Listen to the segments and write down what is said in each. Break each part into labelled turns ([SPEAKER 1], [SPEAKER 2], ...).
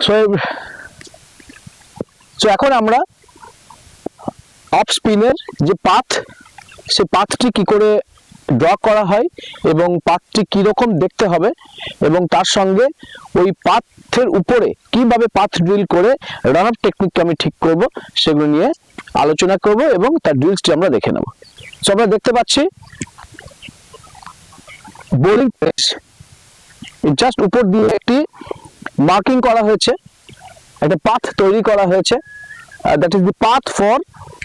[SPEAKER 1] So এখন আমরা of স্পিনের যে পাথ, সেই পাথটি কি করে ড্র করা হয় এবং পাথটি কিরকম দেখতে হবে এবং তার সঙ্গে ওই পাথের উপরে কিভাবে পাথ ড্রিল করে রান আপ টেকনিককে আমি ঠিক করব, সেগুলো নিয়ে আলোচনা করব এবং তার ড্রিলসটি আমরা দেখে নেব। সো আমরা দেখতে পাচ্ছি বোরিং প্লেস, জাস্ট উপর দিয়ে একটি মার্কিং করা হয়েছে, একটা পাথ তৈরি করা হয়েছে, that is the path for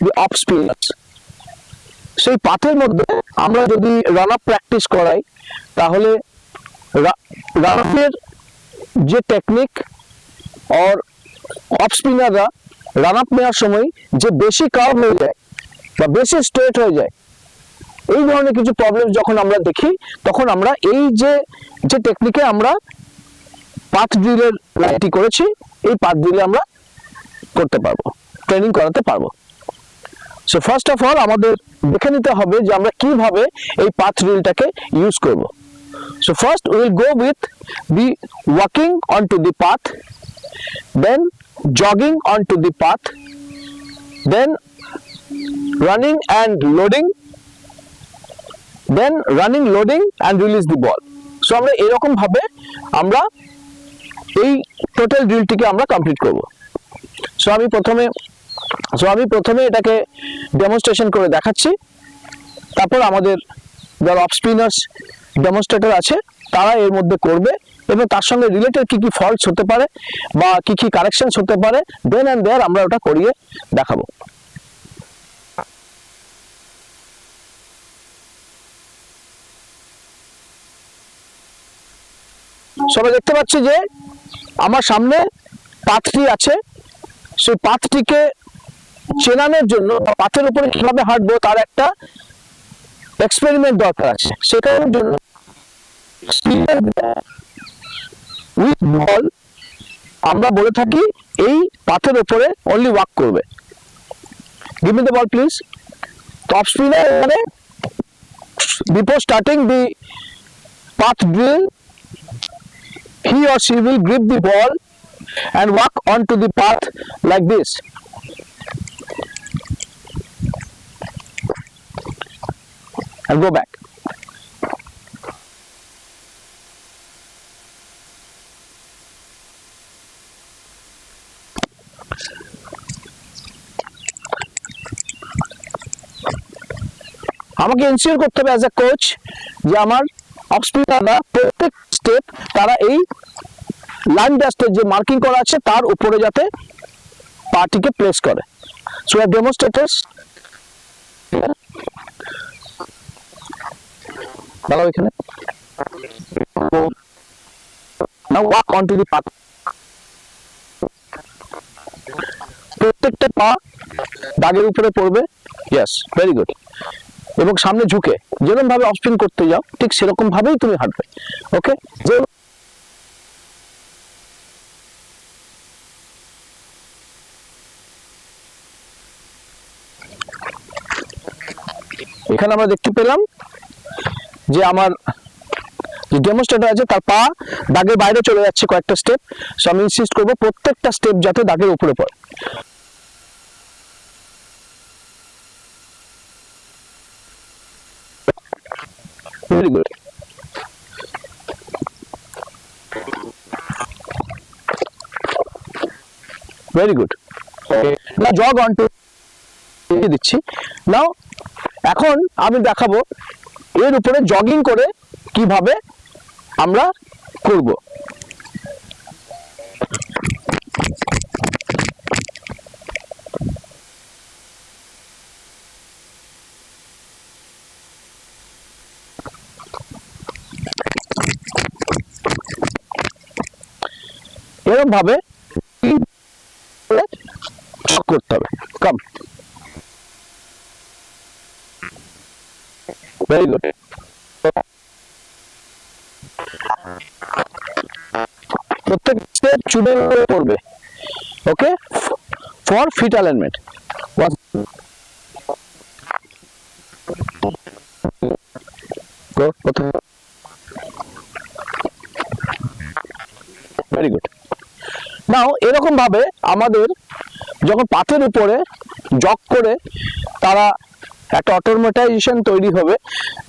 [SPEAKER 1] the of spinners. সেই পাথের মধ্যে আমরা যদি রান আপ প্র্যাকটিস করাই, তাহলে রান আপের যে টেকনিক আর অফ স্পিনাররা রান আপ নেওয়ার সময় যে বেশি কার্ভ হয়ে যায় বা বেশি স্ট্রেট হয়ে যায়, এই ধরনের কিছু প্রবলেম যখন আমরা দেখি, তখন আমরা এই যে টেকনিকে আমরা পাথ ড্রিলের লাইনটি করেছি, এই পাথ ড্রিলে আমরা করতে পারবো, ট্রেনিং করাতে পারবো। সো ফার্স্ট অফ অল আমাদের দেখে নিতে হবে যে আমরা কিভাবে এই পাথ ড্রিলটাকে ইউজ করব। So first we will go with the walking onto the path, then jogging onto the path, then running and loading, then running, loading and release the ball. So আমরা এরকম ভাবে আমরা এই টোটাল ড্রিলটিকে আমরা complete করব। So আমি প্রথমে এটাকে ডেমনস্ট্রেশন করে দেখাচ্ছি, তারপর আমাদের যারা অফ স্পিনার্স ডেমনস্ট্রেটর আছে তারা এর মধ্যে করবে এবং তার সঙ্গে রিলেটেড কি কি ফল্টস হতে পারে বা কি কি কারেকশনস হতে পারে, দেন এন্ড দেয়ার আমরা ওটা করিয়ে দেখাবো। সবাই দেখতে পাচ্ছি যে আমার সামনে পাথটি আছে, সেই পাথটিকে চেনানোর জন্য পাথের উপরে কিভাবে হাঁটবো তার একটা এক্সপেরিমেন্ট দরকার আছে। সেটার জন্য উইথ বল আমরা বলে থাকি এই পাথের উপরে অনলি ওয়াক করবে। Give me the ball please. Top spinner মানে before starting the path drill, he or she will grip the ball and walk onto the path like this. And go back. আমাকে ensure করতে হবে as a coach যে আমার of স্পিনাররা প্রত্যেক step তারা এই line ডাস্টের যে মার্কিং করা আছে তার উপরে যাতে পাটিকে প্লেস করে। So we have demonstrators. দাঁড়াও এখানে। Now walk onto the path. প্রত্যেকটা পা দাগের উপরে পড়বে। Yes, very good. এবং সামনে ঝুঁকে যেরকম ভাবে অফ স্পিন করতে যাও ঠিক সেরকম ভাবেই তুমি হাঁটবে। ওকে, যে এখানে আমরা দেখতে পেলাম যে আমার যে ডেমনস্ট্রেটর আছে তার পা দাগের বাইরে চলে যাচ্ছে কয়েকটা স্টেপ। সো আমি ইনসিস্ট করবো প্রত্যেকটা স্টেপ যাতে দাগের উপরে পড়ে। Very good. Very good. Okay. Now jog on to দিচ্ছি। নাও এখন আমি দেখাবো এর উপরে জগিং করে কিভাবে আমরা করব। এরকম ভাবে করতে হবে। Come, very good. প্রত্যেক স্টেপ চুলের উপরে পড়বে। Okay, for feet alignment. Very good. নাও এরকম ভাবে আমাদের যখন পাথের উপরে জগ করে তারা একটা অটোমেটাইজেশন তৈরি হবে,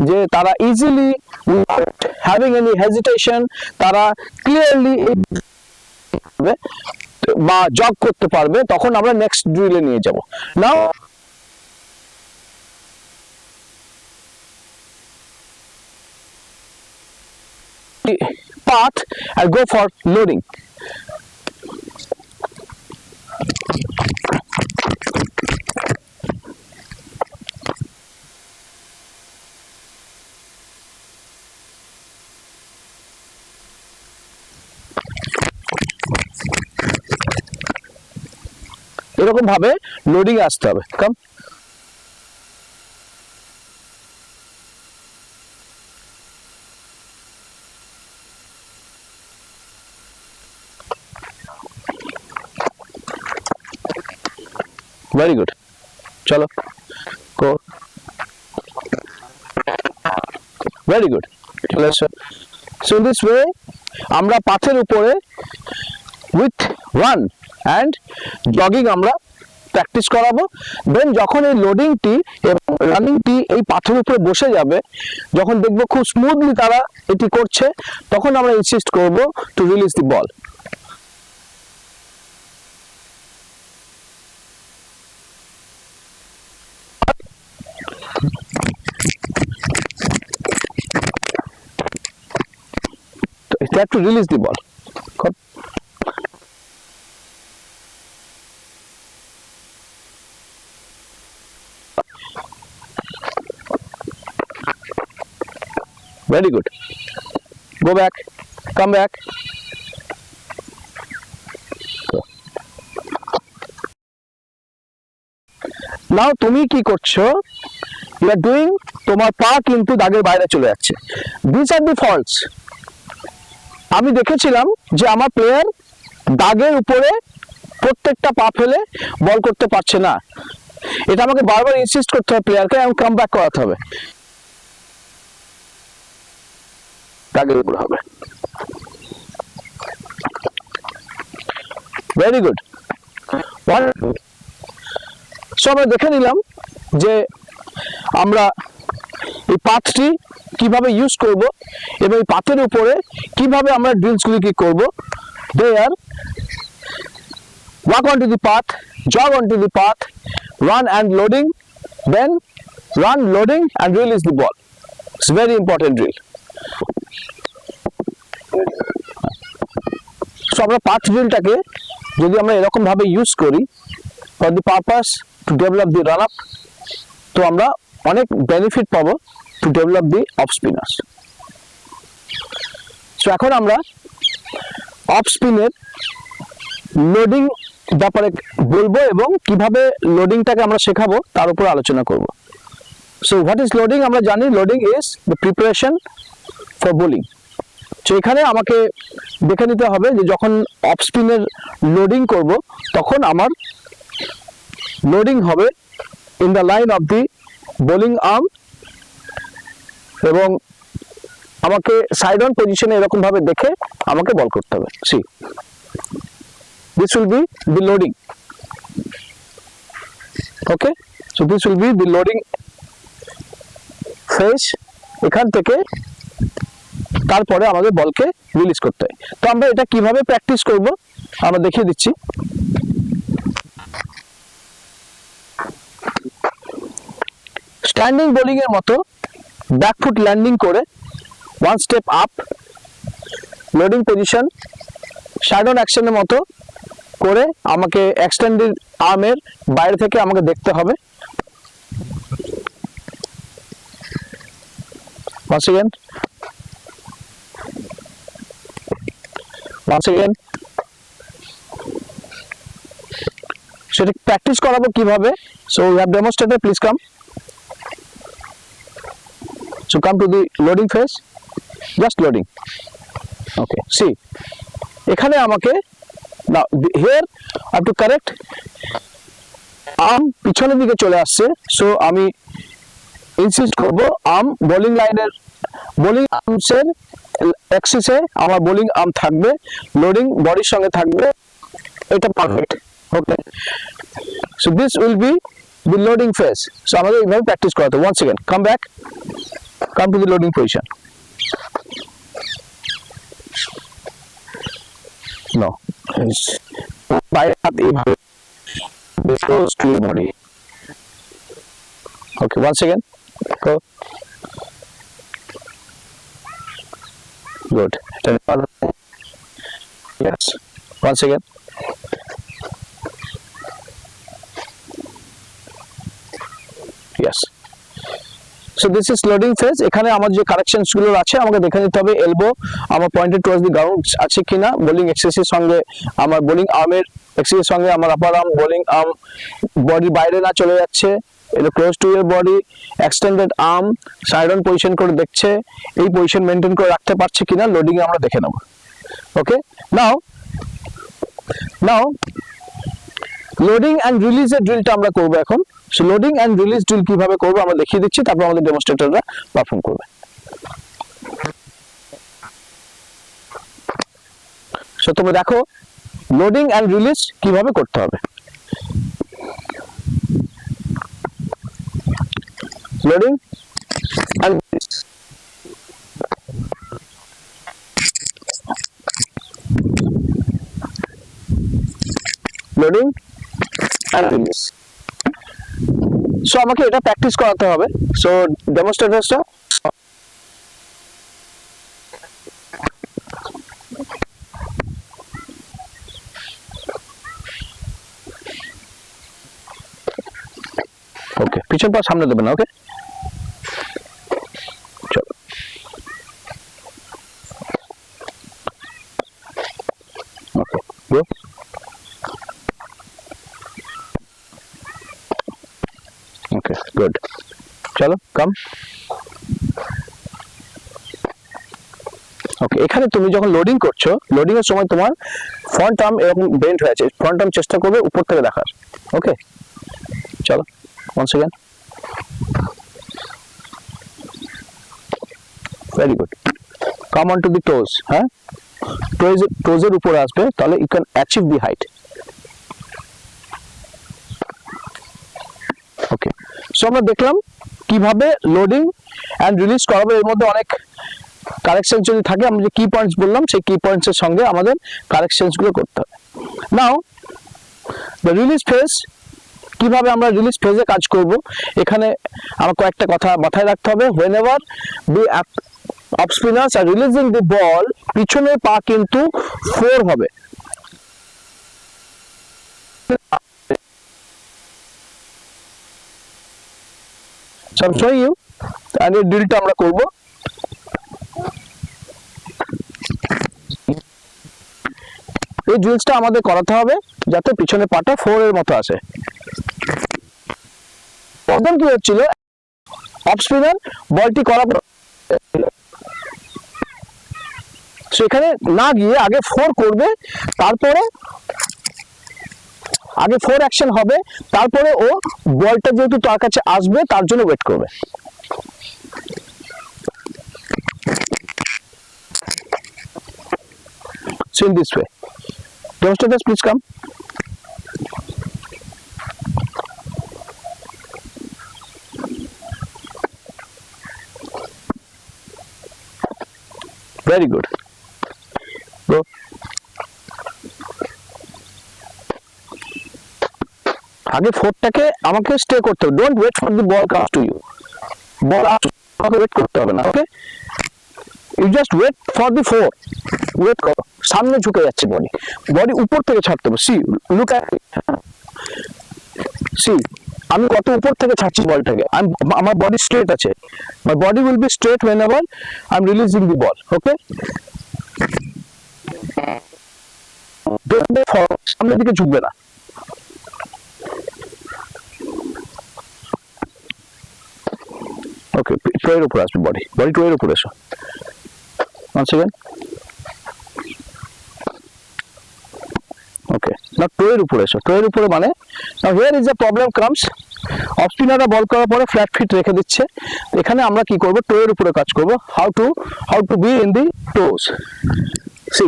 [SPEAKER 1] যে তারা easily without having any hesitation তারা ক্লিয়ারলি বা জগ করতে পারবে, তখন আমরা নেক্সট ড্রিলে নিয়ে যাব। নাও path and go for loading. এরকম ভাবে লোডিং আসতে হবে। কাম very good, chalo go, very good, so in this way আমরা পাথের উপরে with run and jogging আমরা প্র্যাকটিস করাবো। দেন যখন এই লোডিংটি এবং রানিংটি এই পাথের উপরে বসে যাবে, যখন দেখবো খুব স্মুথলি তারা এটি করছে, তখন আমরা ইনসিস্ট করব to release the ball. You have to release the ball. Come. Very good. Go back. Come back. Go. Now তুমি কি করছো? You are doing, তোমার পা কিন্তু দাগের বাইরে চলে যাচ্ছে। These are the faults. আমি দেখেছিলাম যে আমার প্লেয়ার দাগের উপরে প্রত্যেকটা পা ফেলে বল করতে পারছে না। এটা আমাকে বারবার ইনসিস্ট করতে হবে প্লেয়ারকে এবং কাম ব্যাক করাতে হবে। দাগের উপরে হবে। Very good. সো আমরা দেখে নিলাম যে আমরা এই পাথটি কিভাবে ইউজ করব এবং এই পাথের উপরে কিভাবে আমরা ড্রিলসগুলি কি করব। দেয়ার walk onto the path, jog onto the path, run and loading, then run, loading and release the ball. It's a very important drill. So আমরা পাথ ড্রিলটাকে যদি আমরা এরকম ভাবে ইউজ করি for the purpose to develop the run up, তো আমরা অনেক benefit পাবো to develop the off spinners. So এখন আমরা অফ স্পিনের লোডিং ব্যাপারে বলবো এবং কিভাবে লোডিংটাকে আমরা শেখাবো তার উপর আলোচনা করব। So what is loading? আমরা জানি loading is the preparation for bowling. তো এখানে আমাকে দেখে নিতে হবে যে যখন অফ স্পিনের লোডিং করব তখন আমার লোডিং হবে in the line of the bowling arm এবং আমাকে সাইড অন পজিশনে এরকম ভাবে দেখে আমাকে বল করতে হবে। See this will be the loading. Okay, so this will be the loading phase. এখান থেকে তারপরে আমাদের বলকে রিলিজ করতে হয়। তো আমরা এটা কিভাবে প্র্যাকটিস করব আমরা দেখিয়ে দিচ্ছি। স্ট্যান্ডিং বোলিং এর মতো ব্যাকফুট ল্যান্ডিং করে one step up, loading position, shadow অ্যাকশনের মতো করে আমাকে এক্সটেন্ডেড আর্মের বাইরে থেকে আমাকে দেখতে হবে। once again সেটা প্র্যাকটিস করাবো কিভাবে। so we have demonstrated, please come, so come to the loading phase, just loading. Okay, see এখানে আমাকে now here I have to correct, arm পিছনের দিকে চলে আসছে, সো আমি ইনসিস্ট করব আর্ম বোলিং লাইনের বোলিং আর্মসের অ্যাক্সিসে আমার বোলিং আর্ম থাকবে, লোডিং বডির সঙ্গে থাকবে এটা perfect. Okay, so this will be the loading phase. So আমাদের এইভাবে প্র্যাকটিস করাতে। once again come back, come to the loading position. No, বাইরে হাত এইভাবে close to your body. Okay, once again go. Good. Yes, once again. Yes. So this is loading phase. এখানে আমার যে corrections গুলো আছে আমাকে দেখে নিতে হবে এলবো আমার পয়েন্টেড টুয়ার্ডস দি গ্রাউন্ড আছে কিনা, বোলিং এক্সারসাইজের সঙ্গে আমার বোলিং আর্মের এক্সারসাইজের সঙ্গে আমার আপার আর্ম বোলিং আর্ম বডির বাইরে না চলে যাচ্ছে, এটা close two year body, extended arm side on position করে দেখছে, এই পজিশন মেনটেন করে রাখতে পারছে কিনা লোডিং এ আমরা দেখে নেব। ওকে, নাও লোডিং এন্ড রিলিজের ড্রিলটা আমরা করব এখন। So loading and release drill কিভাবে করব আমরা দেখিয়ে দিচ্ছি, তারপর আমাদের ডেমনস্ট্রেটররা পারফর্ম করবে। সো তুমি দেখো লোডিং এন্ড রিলিজ কিভাবে করতে হবে। Loading and release, loading and release. So আমাকে এটা প্র্যাকটিস করাতে হবে। সো ডেমনস্ট্রেটরসটা ওকে, পিছন পা সামনে দেবেন না। ওকে, চলো ওকে গো। ওকে গুড, চলো কাম। ওকে, এখানে তুমি যখন লোডিং করছো, লোডিং এর সময় তোমার ফ্রন্ট আর্ম এরকম বেন্ড হয়ে আছে, ফ্রন্ট আর্ম চেষ্টা করবে উপর থেকে দেখার। ওকে, চলো once again, very good, come on to the toes, হ্যাঁ toes এর উপরে আসবে, তাহলে you can achieve the height. Okay, so আমরা দেখলাম কিভাবে লোডিং এন্ড রিলিজ করাবো। এর মধ্যে অনেক কারেকশন যদি থাকে, আমরা যে কি পয়েন্টস বললাম সেই কি পয়েন্টস এর সঙ্গে আমাদের কারেকশনস গুলো করতে হবে। নাও দ্য রিলিজ ফেজ, কিভাবে আমরা রিলিজ ফেজে কাজ করব, এখানে আমার কয়েকটা কথা মাথায় রাখতে হবে। whenever the off spinners are releasing the ball, পিছনের পা কিন্তু 4 হবে। So I'm showing you, and এই ড্রিলটা আমরা করব। এই ড্রিলসটা আমাদের করাতে হবে যাতে পিছনের পাটা 4 এর মতো আসে। প্রথম কি হচ্ছিল, অফ স্পিনার বলটি করার সেখানে না গিয়ে আগে 4 করবে, তারপরে আগে 4 অ্যাকশন হবে, তারপরে ও বলটা যেহেতু তার কাছে আসবে তার জন্য ওয়েট করবে। So in this way, demonstrators please come. Very good. Go. আগে 4টাকে আমাকে স্টে করতে হবে। Don't wait for the ball comes to you. Ball আমাকে ওয়েট করতে হবে না। Okay, you just wait for the 4। Wait করো, সামনে ঝুঁকে যাচ্ছে বডি, বডি উপর থেকে ছাড়তে হবে। সি লুক অ্যাট, সি আমি কত উপর থেকে ছাড়ছি বলটাকে, আমার বডি স্ট্রেট আছে। My body will be straight whenever I am releasing the ball. Okay, সামনের দিকে ঝুঁকবে না। ওকে, ট্রয়ের উপর আসবে বডি, বডি ট্রয়ের উপর এসো। once again, ওকে, না ট্রয়ের উপরে এসো। ট্রয়ের উপরে মানে now here is the problem comes, off স্পিনাররা বল করার পরে ফ্ল্যাট ফিট রেখে দিচ্ছে। এখানে আমরা কি করব, টোয়ের উপরে কাজ করব। How to be in the toes. See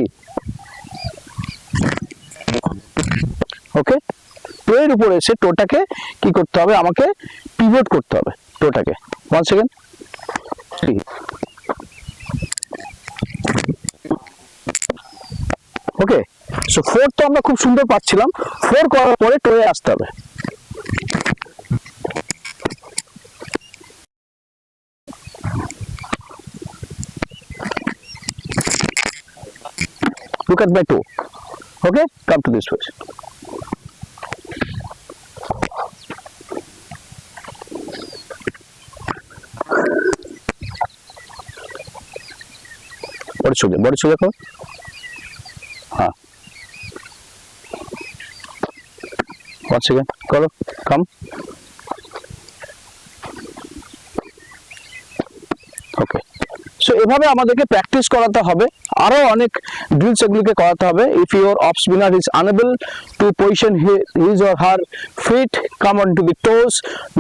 [SPEAKER 1] okay, টোয়ের উপরে এসে টোটাকে কি করতে হবে, আমাকে পিভট করতে হবে টোটাকে। 1 সেকেন্ড। ওকে, সো 4 তো আমরা খুব সুন্দর পাচ্ছিলাম, 4 করার পরে টোয়ে আসতে হবে। Look at my toe. Okay, come to this position. बड़ी सोजा करो। हाँ, once again करो, come. Okay, so এভাবে আমাদেরকে প্র্যাকটিস করাতে হবে, আরো অনেক ড্রিলস এগুলোকে করাতে হবে। If your off spinner is unable to position his or her feet come on to the toes,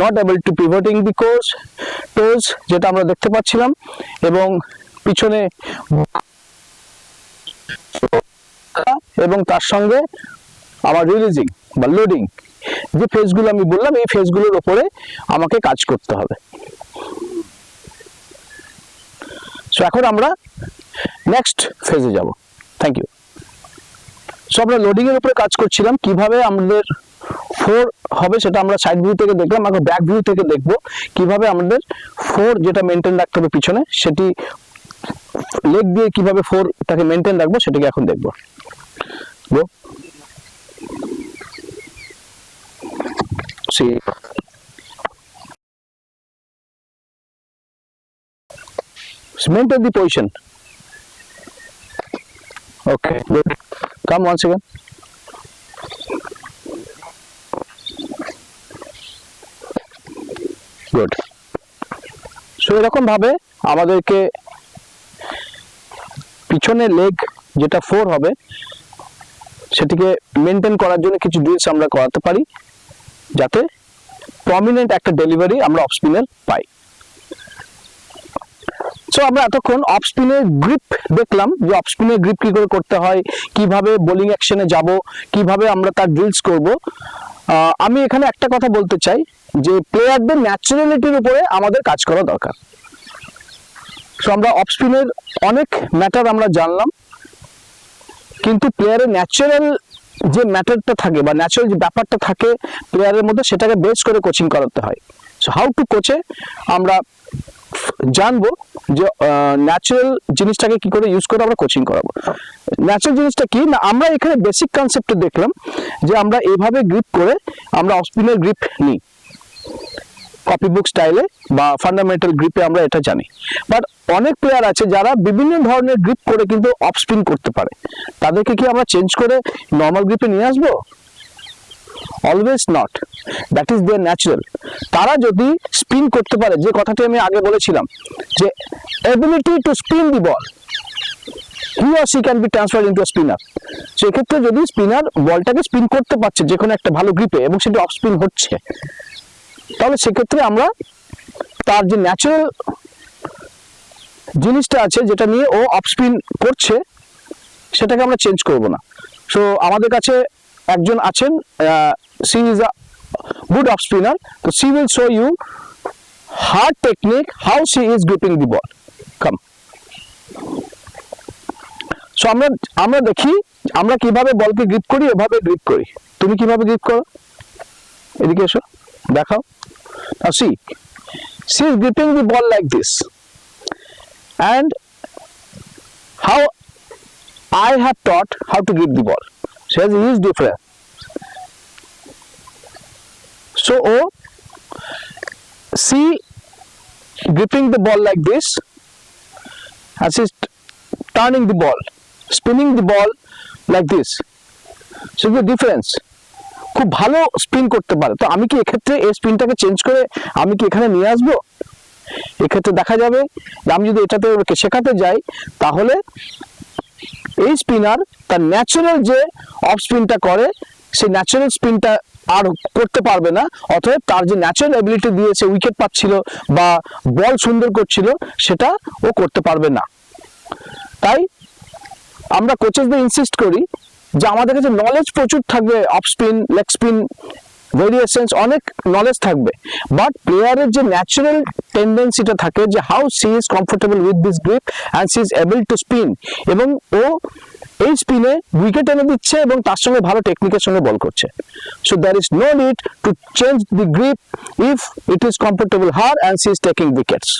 [SPEAKER 1] not able to pivoting the toes, যেটা আমরা দেখতে পাচ্ছিলাম, এবং পিছনে এবং তার সঙ্গে আমার রিলিজিং বা লোডিং যে ফেজগুলো আমি বললাম, এই ফেজগুলোর উপরে আমাকে কাজ করতে হবে। সো এখন আমরা নেক্সট ফেজে যাব। Thank you. সো আমরা লোডিং এর উপরে কাজ করছিলাম, কিভাবে আমাদের 4 হবে সেটা আমরা সাইড ভিউ থেকে দেখলাম, এখন ব্যাক ভিউ থেকে দেখব কিভাবে আমাদের 4 যেটা মেনটেন রাখতে হবে পিছনে, সেটি লেগ দিয়ে কিভাবে 4টাকে মেনটেন রাখবো সেটাকে এখন দেখবো। See, maintain the position. Okay, good. Come once again. Good. So এরকম ভাবে আমাদেরকে পিছনে লেগ যেটা 4 হবে সেটিকে মেনটেন করার জন্য কিছু ড্রিলস আমরা করাতে পারি, যাতে প্রমিনেন্ট একটা ডেলিভারি আমরা অফ স্পিনের পাই। সো আমরা এতক্ষণ অফ স্পিনের গ্রিপ দেখলাম, যে অফ স্পিনের গ্রিপ কি করে করতে হয়, কিভাবে বোলিং অ্যাকশনে যাব, কিভাবে আমরা তার ড্রিলস করব। আমি এখানে একটা কথা বলতে চাই, যে প্লেয়ারদের ন্যাচারালিটির উপরে আমাদের কাজ করা দরকার। সো আমরা অফ স্পিনের অনেক ম্যাটার আমরা জানলাম, কিন্তু প্লেয়ারের ন্যাচারাল যে ম্যাটারটা থাকে বা ন্যাচারাল যে ব্যাপারটা থাকে প্লেয়ারের মধ্যে, সেটাকে বেস করে কোচিং করাতে হয়। সো হাউ টু কোচে আমরা জানবো যে ন্যাচারাল জিনিসটাকে কি করে ইউজ করে আমরা কোচিং করাবো। ন্যাচারাল জিনিসটা কি না, আমরা এখানে বেসিক কনসেপ্টে দেখলাম যে আমরা এইভাবে গ্রিপ করে আমরা অফ স্পিনের গ্রিপ নিই, কপি বুক স্টাইলে বা ফান্ডামেন্টাল গ্রিপে আমরা এটা জানি। বাট অনেক প্লেয়ার আছে যারা বিভিন্ন ধরনের গ্রিপ করে কিন্তু অফ স্পিন করতে পারে, তাদেরকে কি আমরা চেঞ্জ করে নর্মাল গ্রিপে নিয়ে আসবো? Always not, that is there natural. তারা যদি স্পিন করতে পারে, যে কথাটি আমি আগে বলেছিলাম, যে ability to spin the ball, he or she can be transferred into a spinner. সেক্ষেত্রে যদি স্পিনার বলটাকে স্পিন করতে পারছে যে কোনো একটা ভালো গ্রিপে এবং সেটি অফ স্পিন হচ্ছে, তাহলে সেক্ষেত্রে আমরা তার যে ন্যাচারাল জিনিসটা আছে যেটা নিয়ে ও অফ স্পিন করছে, সেটাকে আমরা চেঞ্জ করব না। সো আমাদের কাছে একজন আছেন, she is a good off spinner, তো she will show you her technique, how she is gripping the ball. Come. So আমরা দেখি আমরা কিভাবে বলকে গ্রিপ করি, এভাবে গ্রিপ করি। তুমি কিভাবে গ্রিপ করো, এদিকে এসো, দেখাও। Now see, she is gripping the ball like this, and how I have taught how to grip the ball. She has a huge difference. So, she gripping the ball like this, and she is turning the ball, spinning the ball like this. So the difference. খুব ভালো spin করতে পারে। তো আমি কি এক্ষেত্রে এই স্পিনটাকে change করে আমি কি এখানে নিয়ে আসবো? এক্ষেত্রে দেখা যাবে আমি যদি এটাতে ওকে শেখাতে যাই, তাহলে এই স্পিনার তার ন্যাচারাল যে অফ স্পিনটা করে, সেই ন্যাচারাল স্পিনটা আর করতে পারবে না। অতএব তার যে ন্যাচারাল এবিলিটি দিয়েছে, উইকেট পাচ্ছিল বা বল সুন্দর করছিল, সেটা ও করতে পারবে না। তাই আমরা কোচেসদের ইনসিস্ট করি যে আমাদের কাছে নলেজ প্রচুর থাকবে, off spin, leg spin, variations অনেক নলেজ থাকবে, বাট প্লেয়ারের যে ন্যাচারাল টেন্ডেন্সিটা থাকে যে how she is comfortable with this grip and she is able to spin, এবং ও এই স্পিনে উইকেট এনে দিচ্ছে এবং তার সঙ্গে ভালো টেকনিকের সঙ্গে বল করছে। So there is no need to change the grip if it is comfortable her and she is taking wickets.